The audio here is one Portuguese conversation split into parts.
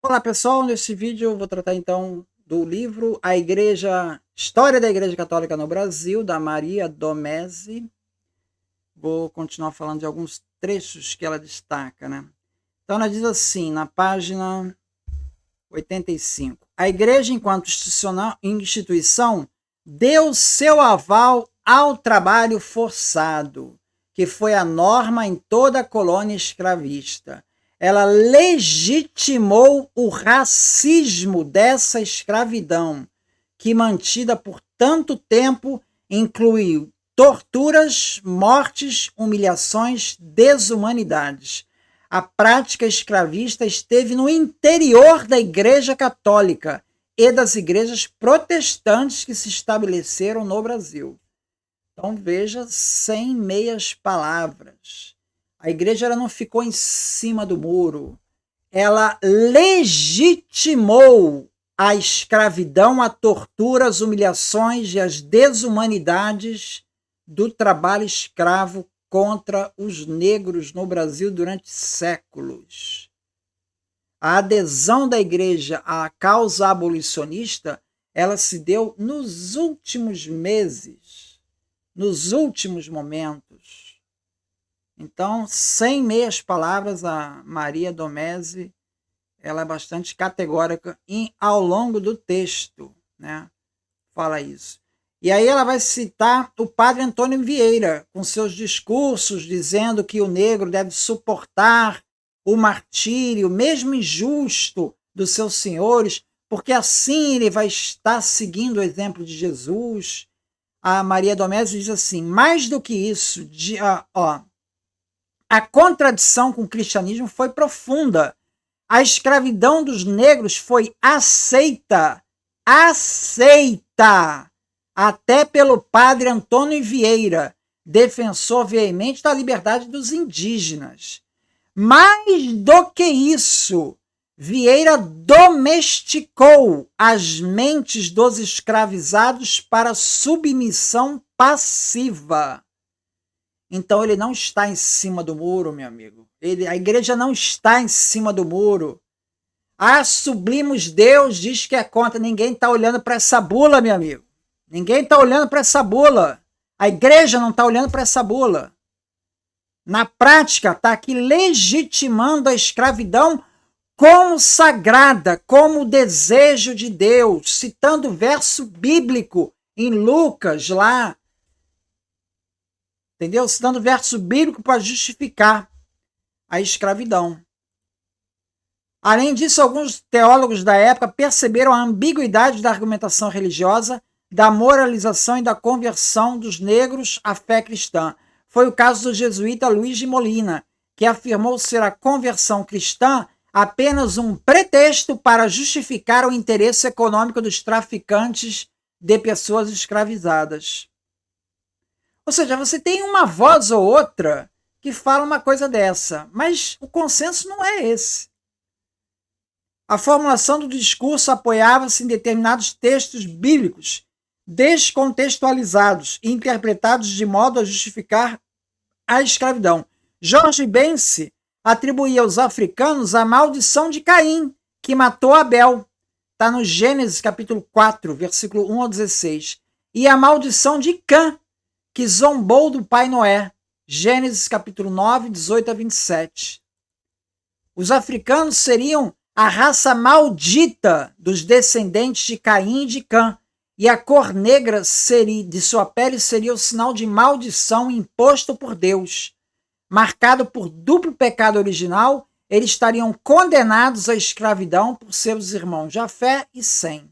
Olá pessoal, nesse vídeo eu vou tratar então do livro A Igreja, História da Igreja Católica no Brasil, da Maria Domese. Vou continuar falando de alguns trechos que ela destaca, né? Então ela diz assim, na página 85: a Igreja, enquanto instituição, deu seu aval ao trabalho forçado, que foi a norma em toda a colônia escravista. Ela legitimou o racismo dessa escravidão, que, mantida por tanto tempo, incluiu torturas, mortes, humilhações, desumanidades. A prática escravista esteve no interior da Igreja Católica e das igrejas protestantes que se estabeleceram no Brasil. Então veja, sem meias palavras. A igreja ela não ficou em cima do muro. Ela legitimou a escravidão, a tortura, as humilhações e as desumanidades do trabalho escravo contra os negros no Brasil durante séculos. A adesão da igreja à causa abolicionista, ela se deu nos últimos meses, nos últimos momentos. Então, sem meias palavras, a Maria Domese, ela é bastante categórica ao longo do texto, né? Fala isso. E aí ela vai citar o padre Antônio Vieira, com seus discursos, dizendo que o negro deve suportar o martírio, mesmo injusto, dos seus senhores, porque assim ele vai estar seguindo o exemplo de Jesus. A Maria Domese diz assim, mais do que isso, a contradição com o cristianismo foi profunda. A escravidão dos negros foi aceita até pelo padre Antônio Vieira, defensor veemente da liberdade dos indígenas. Mais do que isso, Vieira domesticou as mentes dos escravizados para submissão passiva. Então ele não está em cima do muro, meu amigo. A igreja não está em cima do muro. Ah, Sublimos Deus diz que é contra. Ninguém está olhando para essa bula, meu amigo. Ninguém está olhando para essa bula. A igreja não está olhando para essa bula. Na prática, está aqui legitimando a escravidão como sagrada, como desejo de Deus, citando o verso bíblico em Lucas lá, entendeu? Citando o verso bíblico para justificar a escravidão. Além disso, alguns teólogos da época perceberam a ambiguidade da argumentação religiosa, da moralização e da conversão dos negros à fé cristã. Foi o caso do jesuíta Luiz de Molina, que afirmou ser a conversão cristã apenas um pretexto para justificar o interesse econômico dos traficantes de pessoas escravizadas. Ou seja, você tem uma voz ou outra que fala uma coisa dessa, mas o consenso não é esse. A formulação do discurso apoiava-se em determinados textos bíblicos descontextualizados e interpretados de modo a justificar a escravidão. Jorge Bense atribuía aos africanos a maldição de Caim, que matou Abel. Está no Gênesis capítulo 4, versículo 1 ao 16. E a maldição de Cã, que zombou do pai Noé. Gênesis capítulo 9, 18 a 27. Os africanos seriam a raça maldita dos descendentes de Caim e de Cã, e a cor negra de sua pele seria o sinal de maldição imposto por Deus. Marcado por duplo pecado original, eles estariam condenados à escravidão por seus irmãos Jafé e Sem.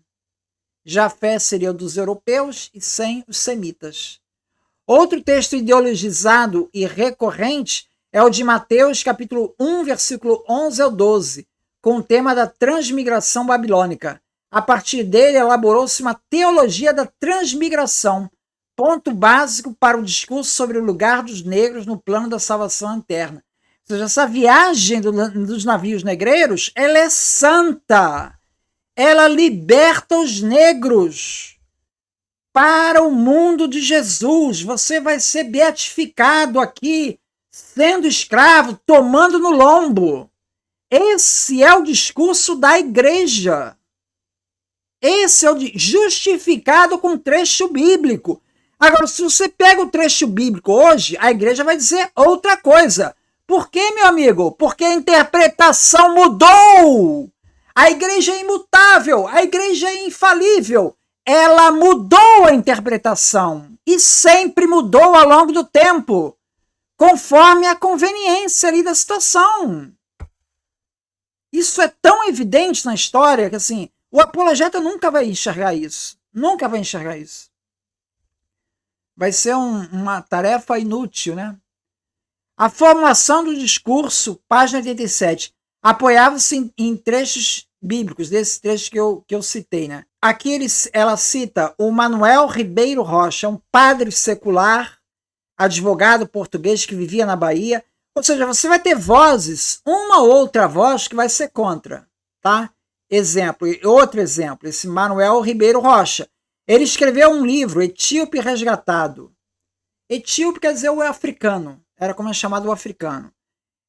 Jafé seria o dos europeus e Sem os semitas. Outro texto ideologizado e recorrente é o de Mateus, capítulo 1, versículo 11 ao 12, com o tema da transmigração babilônica. A partir dele, elaborou-se uma teologia da transmigração, ponto básico para o discurso sobre o lugar dos negros no plano da salvação interna. Ou seja, essa viagem dos navios negreiros, ela é santa. Ela liberta os negros para o mundo de Jesus. Você vai ser beatificado aqui, sendo escravo, tomando no lombo. Esse é o discurso da igreja. Esse é o justificado com trecho bíblico. Agora, se você pega o trecho bíblico hoje, a igreja vai dizer outra coisa. Por quê, meu amigo? Porque a interpretação mudou. A igreja é imutável, a igreja é infalível. Ela mudou a interpretação e sempre mudou ao longo do tempo, conforme a conveniência ali da situação. Isso é tão evidente na história que, assim, o apologeta nunca vai enxergar isso. Nunca vai enxergar isso. Vai ser uma tarefa inútil, né? A formulação do discurso, página 87, apoiava-se em trechos bíblicos, desses trechos que eu citei, né? Aqui ela cita o Manuel Ribeiro Rocha, um padre secular, advogado português que vivia na Bahia. Ou seja, você vai ter vozes, uma ou outra voz que vai ser contra, tá? Outro exemplo, esse Manuel Ribeiro Rocha. Ele escreveu um livro, Etíope Resgatado. Etíope quer dizer o africano, era como é chamado o africano.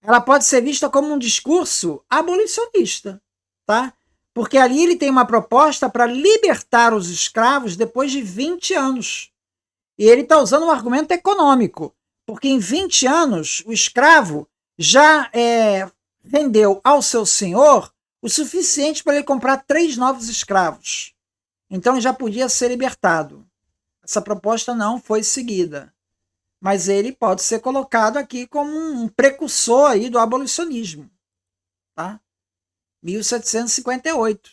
Ela pode ser vista como um discurso abolicionista, tá? Porque ali ele tem uma proposta para libertar os escravos depois de 20 anos. E ele está usando um argumento econômico, porque em 20 anos o escravo já rendeu ao seu senhor o suficiente para ele comprar 3 novos escravos. Então ele já podia ser libertado. Essa proposta não foi seguida. Mas ele pode ser colocado aqui como um precursor aí do abolicionismo. Tá? 1758.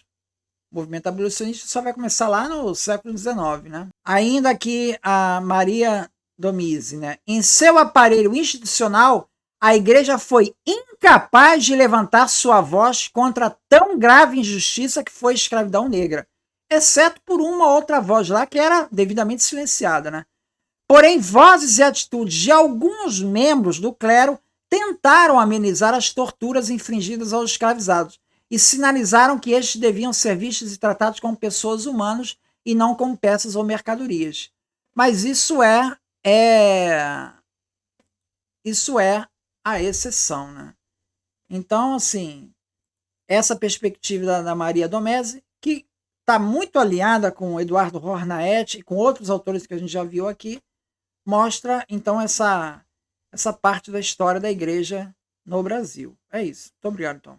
O movimento abolicionista só vai começar lá no século XIX. Né? Ainda aqui a Maria Domise. Né? Em seu aparelho institucional, a igreja foi incapaz de levantar sua voz contra tão grave injustiça que foi a escravidão negra, exceto por uma outra voz lá que era devidamente silenciada. Né? Porém, vozes e atitudes de alguns membros do clero tentaram amenizar as torturas infligidas aos escravizados e sinalizaram que estes deviam ser vistos e tratados como pessoas humanas e não como peças ou mercadorias. Mas isso é a exceção, né? Então, assim, essa perspectiva da Maria Domise, que está muito alinhada com Eduardo Hornaet e com outros autores que a gente já viu aqui, mostra, então, essa parte da história da igreja no Brasil. É isso. Muito obrigado, Tom.